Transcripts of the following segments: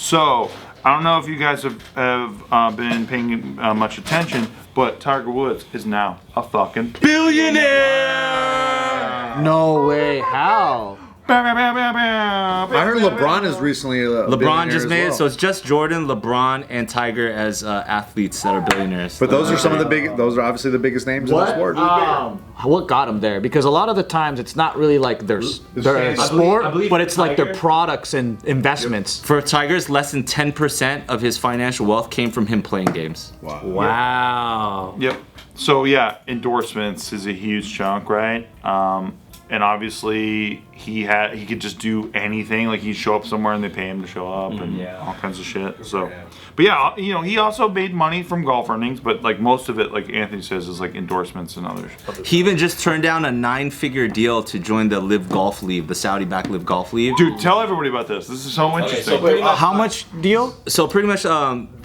So I don't know if you guys have been paying much attention, but Tiger Woods is now a fucking billionaire. No way. How? I heard LeBron is recently LeBron just made it, so it's just Jordan, LeBron, and Tiger as athletes that are billionaires. But those are some of the big. Those are obviously the biggest names in the sport. What got them there? Because a lot of the times it's not really like their sport, but it's like their products and investments. For Tiger's, less than 10% of his financial wealth came from him playing games. Wow. Yep. So yeah, endorsements is a huge chunk, right? And obviously he could just do anything. Like he'd show up somewhere and they pay him to show up and all kinds of shit. So, but yeah, you know, he also made money from golf earnings, but like most of it, like Anthony says, is like endorsements and others. He even just turned down a 9-figure deal to join the Live Golf League, the Saudi-backed Live Golf League. Dude, tell everybody about this. This is so interesting. How much deal? So pretty much,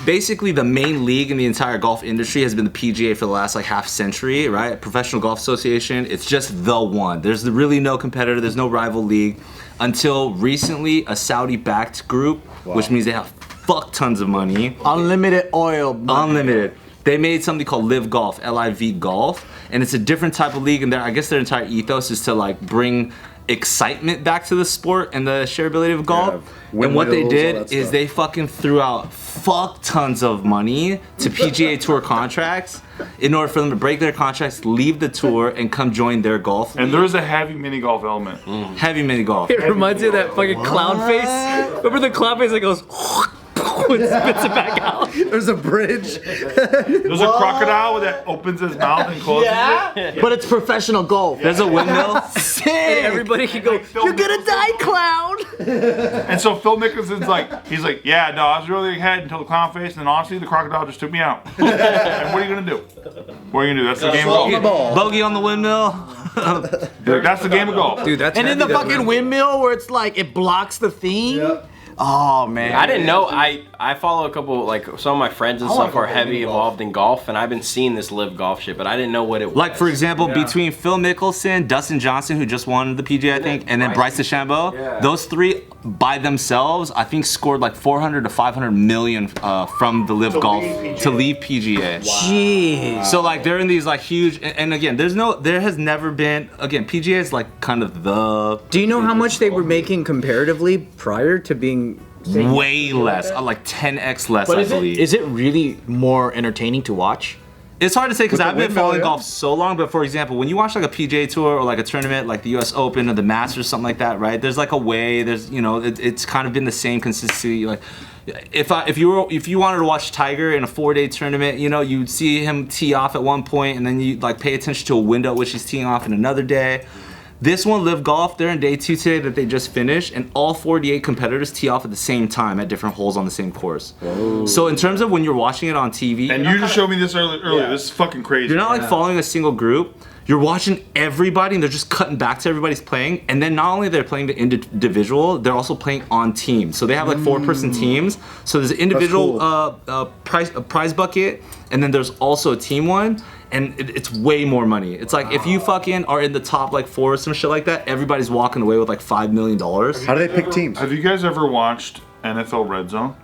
basically the main league in the entire golf industry has been the PGA for the last like half century, right? Professional Golf Association. It's just the one. There's really no competitor. There's no rival league. Until recently, a Saudi-backed group, which means they have fuck tons of money. Unlimited oil. Unlimited. They made something called Live Golf, L-I-V Golf, and it's a different type of league. And I guess their entire ethos is to like bring excitement back to the sport and the shareability of golf. And what they did is they fucking threw out fuck tons of money to PGA Tour contracts in order for them to break their contracts, leave the tour, and come join their golf league. And there's a heavy mini golf element. Heavy mini golf. It reminds me of that fucking clown face. Remember the clown face that goes and spits it back out? There's a bridge. There's a crocodile that opens his mouth and closes it. But it's professional golf. There's a windmill. Sick. And everybody can go, You're gonna die, clown. And so Phil Mickelson's like, he's like, yeah, no, I was really ahead until the clown face, and honestly, the crocodile just took me out. And what are you gonna do? What are you gonna do? That's the game of golf. Bogey on the windmill. That's the game of golf. dude, that's And in the heavy, that fucking windmill where it's like it blocks the theme. Yep. Oh man. I didn't know. I follow a couple, like some of my friends and stuff are heavy involved in golf, and I've been seeing this Live Golf shit, but I didn't know what it was. Like for example, between Phil Mickelson, Dustin Johnson, who just won the PGA, I think, and then Bryce DeChambeau, those three by themselves, I think, scored like 400 to 500 million from the Live Golf to leave PGA. Jeez. So like they're in these like huge, and again, there has never been, again, PGA is like kind of the. Do you know how much they were making comparatively prior to being? Way less, like 10x less, I believe. Is it really more entertaining to watch? It's hard to say because I've been windmill, following yeah. golf so long, but for example, when you watch like a PGA Tour or like a tournament like the US Open or the Masters, something like that, right? There's like a way, there's, you know, it's kind of been the same consistency. Like if you wanted to watch Tiger in a 4-day tournament, you know, you'd see him tee off at one point and then you like pay attention to a window at which he's teeing off in another day. This one, Live Golf, they're in day 2 today that they just finished, and all 48 competitors tee off at the same time at different holes on the same course. Whoa. So in terms of when you're watching it on TV, And you just showed me this earlier. This is fucking crazy. you're not like following a single group. You're watching everybody, and they're just cutting back to everybody's playing. And then not only they're playing the individual, they're also playing on teams. So they have like 4-person teams. So there's an individual prize bucket, and then there's also a team one. And it's way more money. It's like if you fucking are in the top like 4 or some shit like that, everybody's walking away with like $5 million. How do they pick teams? Have you guys ever watched NFL Red Zone?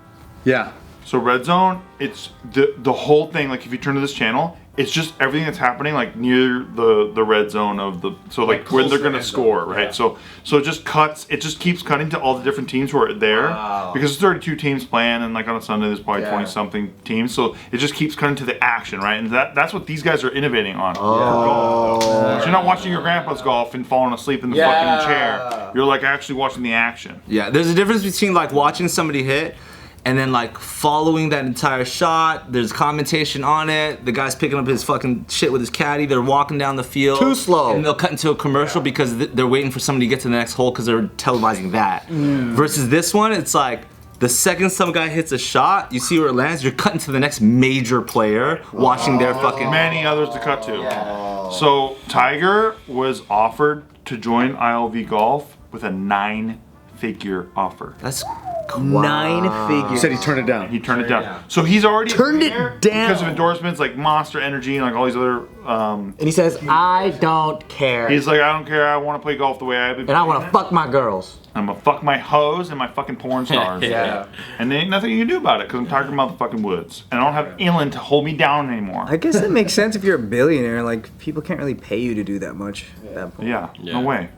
Yeah. So Red Zone, it's the whole thing. Like if you turn to this channel, it's just everything that's happening like near the red zone of the like where they're gonna score, right? Yeah. So it just keeps cutting to all the different teams who are there because there's 32 teams playing, and like on a Sunday there's probably 20 something teams. So it just keeps cutting to the action, right? And that's what these guys are innovating on. So you're not watching your grandpa's golf and falling asleep in the fucking chair. You're like actually watching the action. Yeah, there's a difference between like watching somebody hit and then like following that entire shot. There's commentation on it. The guy's picking up his fucking shit with his caddy. They're walking down the field. Too slow. And they'll cut into a commercial because they're waiting for somebody to get to the next hole because they're televising that. Versus this one, it's like the second some guy hits a shot, you see where it lands, you're cutting to the next major player watching their fucking... Many others to cut to. So Tiger was offered to join ILV Golf with a 9-figure offer. That's 9 figures. He said he turned it down. He turned it down. So he's already Turned it there down. because of endorsements like Monster Energy and like all these other. And he says, I don't care. He's like, I don't care. I want to play golf the way I've been. And I want to fuck my girls. I'm gonna fuck my hoes and my fucking porn stars. Yeah. And there ain't nothing you can do about it because I'm Tiger motherfucking Woods, and I don't have Elon to hold me down anymore. I guess that makes sense if you're a billionaire. Like, people can't really pay you to do that much at that point. Yeah, no way.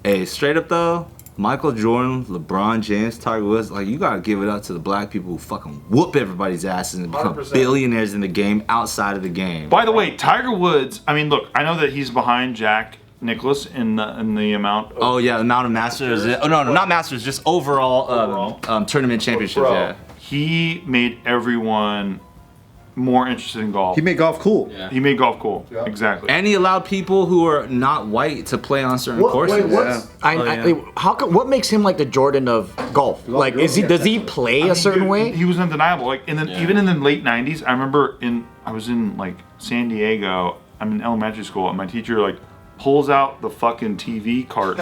Hey, straight up though, Michael Jordan, LeBron James, Tiger Woods, like you gotta give it up to the black people who fucking whoop everybody's asses and become 100%. billionaires in the game outside of the game. By the way, Tiger Woods. I mean, look, I know that he's behind Jack Nicklaus in the amount. Of, Oh yeah, the amount of Masters. Oh no, not Masters, just overall tournament championships. bro, Yeah. he made everyone more interested in golf. He made golf cool. Yeah. He made golf cool. Exactly. And he allowed people who are not white to play on certain courses. What makes him like the Jordan of golf? Like, does he play a certain Dude, way? He was undeniable. Like even in the late '90s, I remember I was in like San Diego. I'm in elementary school, and my teacher like pulls out the fucking TV cart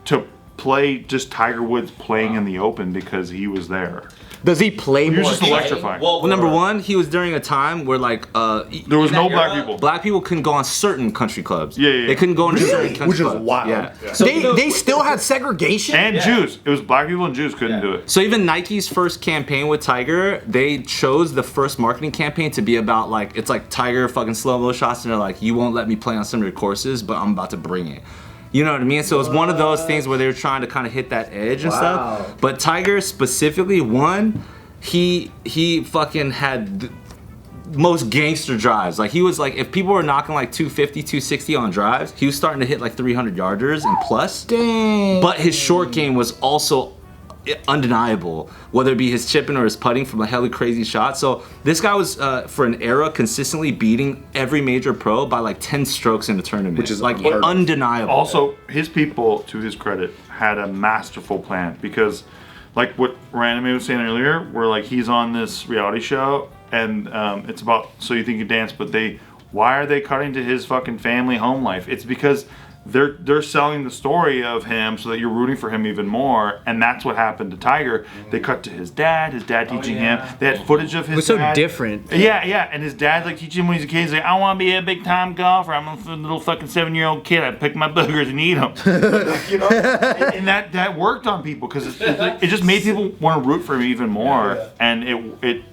to play just Tiger Woods playing in the Open because he was there. Does he play He more? was just electrifying. Well, number one, he was during a time where like There was no black people. black people couldn't go on certain country clubs. Yeah. They couldn't go into certain country Which is clubs. wild. Yeah. They still had segregation? And Jews. It was black people and Jews couldn't do it. So even Nike's first campaign with Tiger, they chose the first marketing campaign to be about like it's like Tiger fucking slow-mo shots, and they're like, you won't let me play on some of your courses, but I'm about to bring it. You know what I mean? So it's one of those things where they were trying to kind of hit that edge and stuff. But Tiger specifically, he fucking had the most gangster drives. Like he was like, if people were knocking like 250, 260 on drives, he was starting to hit like 300 yarders and plus. Dang. But his short game was also undeniable, whether it be his chipping or his putting from a hella crazy shot. So this guy was for an era consistently beating every major pro by like 10 strokes in a tournament, Which is like unheard of. undeniable. Also, his people, to his credit, had a masterful plan because, like what Ryanimay was saying earlier, where like he's on this reality show and it's about So You Think You Dance, but why are they cutting to his fucking family home life? It's because they're selling the story of him so that you're rooting for him even more, and that's what happened to Tiger. They cut to his dad teaching him. They had footage of his It was so dad. different. Yeah, and his dad like teaching him when he's a kid. He's like, I want to be a big time golfer. I'm a little fucking 7-year-old kid. I pick my boogers and eat them. You know, and that worked on people because it just made people want to root for him even more. And it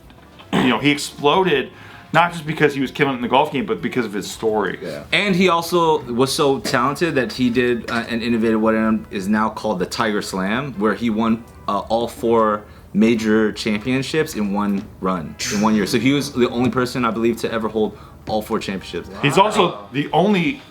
he exploded. Not just because he was killing it in the golf game, but because of his story. Yeah. And he also was so talented that he did and innovated what is now called the Tiger Slam, where he won all 4 major championships in one run, in 1 year. So he was the only person, I believe, to ever hold all 4 championships. He's also the only,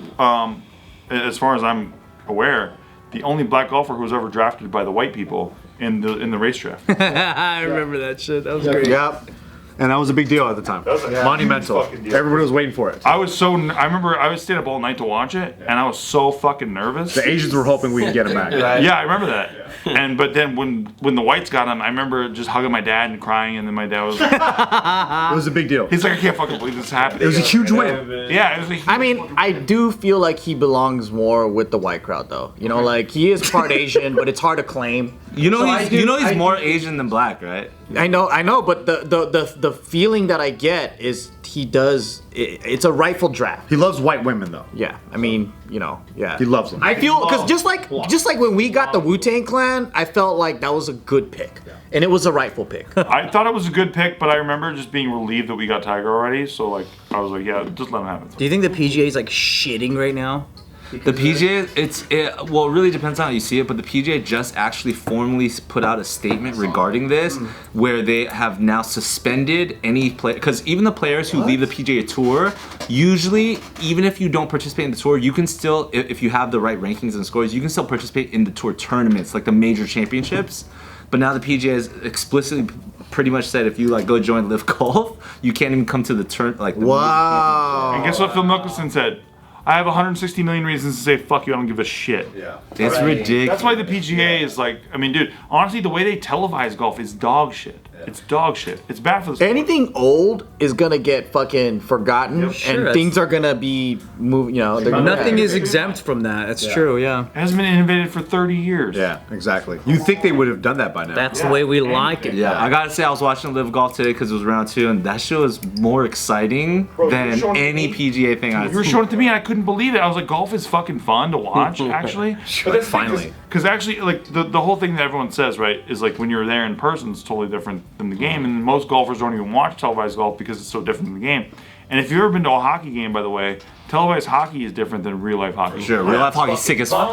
as far as I'm aware, the only black golfer who was ever drafted by the white people in the race draft. I remember that shit. That was great. Yep. And that was a big deal at the time. Monumental. Fucking deal. Everybody was waiting for it. I remember I was staying up all night to watch it, and I was so fucking nervous. The Asians were hoping we could get him back. Yeah, I remember that. But then when the whites got him, I remember just hugging my dad and crying, and then my dad was like, It was a big deal. he's like, I can't fucking believe this happened. It was a huge win. Yeah, it was like, I mean, I do feel like he belongs more with the white crowd, though. You know, like he is part Asian, but it's hard to claim. You know, he's more Asian than black, right? I know, but the feeling that I get is he does. It's a rifle draft. He loves white women, though. Yeah, I mean, yeah. He loves them. I feel because just like when we got the Wu-Tang Clan, I felt like that was a good pick, and it was a rightful pick. I thought it was a good pick, but I remember just being relieved that we got Tiger already. So like, I was like, yeah, just let him have it. Do you think the PGA is like shitting right now? The PGA, well, it really depends on how you see it, but the PGA just actually formally put out a statement regarding this, where they have now suspended any play, because even the players who leave the PGA Tour, usually, even if you don't participate in the tour, you can still, if you have the right rankings and scores, you can still participate in the tour tournaments, like the major championships. But now the PGA has explicitly pretty much said if you like go join Live Golf, you can't even come to the turn, like the Wow. And guess what Phil Mickelson said? I have 160 million reasons to say fuck you. I don't give a shit. Yeah. It's ridiculous. That's why the PGA is like. I mean, dude. Honestly, the way they televise golf is dog shit. It's dog shit. It's bad for the sport. Anything old is gonna get fucking forgotten, and things are gonna be moving. You know, Nothing is exempt from that. That's true. Yeah. It hasn't been innovated for 30 years. Yeah, exactly. You think they would have done that by now? That's the way we like it. Yeah, I gotta say I was watching Live Golf today because it was round 2, and that shit was more exciting than any PGA thing I've You were seen. showing it to me and I couldn't believe it. I was like, golf is fucking fun to watch, actually. Finally. Because actually, like, the whole thing that everyone says, right, is like when you're there in person, it's totally different than the game. And most golfers don't even watch televised golf because it's so different than the game. And if you've ever been to a hockey game, by the way, televised hockey is different than real life hockey. Sure, Real life hockey's sick as fuck.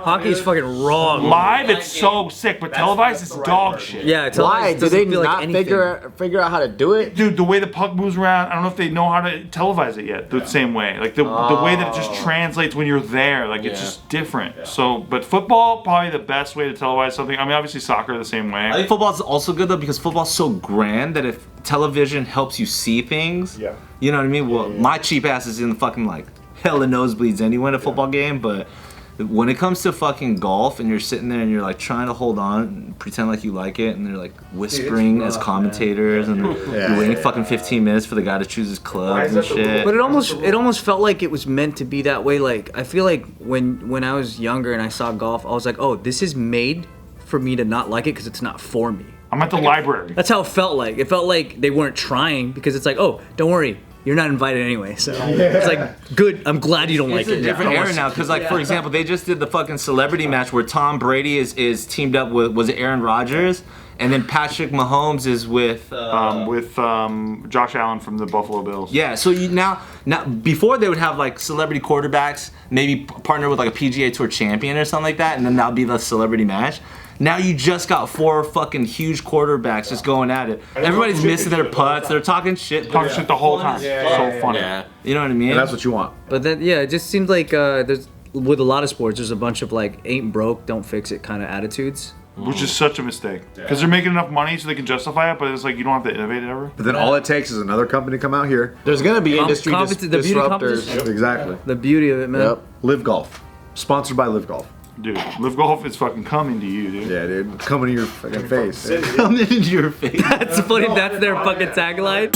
Hockey is fucking wrong. Live, it's so sick, but televised is dog shit. Yeah. It's why do they feel like not anything. figure out how to do it? Dude, the way the puck moves around, I don't know if they know how to televise it yet the same way. Like the way that it just translates when you're there, like it's just different. So, but football, probably the best way to televise something. I mean, obviously soccer the same way. I think football's also good though because football's so grand that if television helps you see things, you know what I mean? Well, my cheap ass is in the fucking like hella nosebleeds anyway in a football game, but when it comes to fucking golf and you're sitting there and you're like trying to hold on and pretend like you like it and they're like whispering as commentators and you're waiting fucking 15 minutes for the guy to choose his clubs and shit. But it almost felt like it was meant to be that way. Like I feel like when I was younger and I saw golf, I was like, oh, this is made for me to not like it because it's not for me. I'm at the library. That's how it felt like. It felt like they weren't trying because it's like, oh, don't worry, you're not invited anyway. So it's like, good. I'm glad you don't like It's it. a different era now because, like, for example, they just did the fucking celebrity match where Tom Brady is teamed up with, was it Aaron Rodgers? And then Patrick Mahomes is with Josh Allen from the Buffalo Bills. yeah. So you now before they would have like celebrity quarterbacks maybe partner with like a PGA Tour champion or something like that, and then that would be the celebrity match. Now you just got 4 fucking huge quarterbacks just going at it. Everybody's missing their putts. They're talking shit. Talking shit the whole time. So funny. Yeah. You know what I mean? And that's what you want. But then, yeah, it just seems like there's with a lot of sports, there's a bunch of like ain't broke, don't fix it kind of attitudes. Which is such a mistake. Because they're making enough money so they can justify it, but it's like you don't have to innovate it ever. But then all it takes is another company to come out here. There's gonna be industry the beauty disruptors. competition. Exactly. The beauty of it, man. Yep. Live Golf. Sponsored by Live Golf. Dude, Live Golf is fucking coming to you, dude. Yeah, dude. Coming to your fucking face. Coming into your face. That's funny. That's their fucking tagline.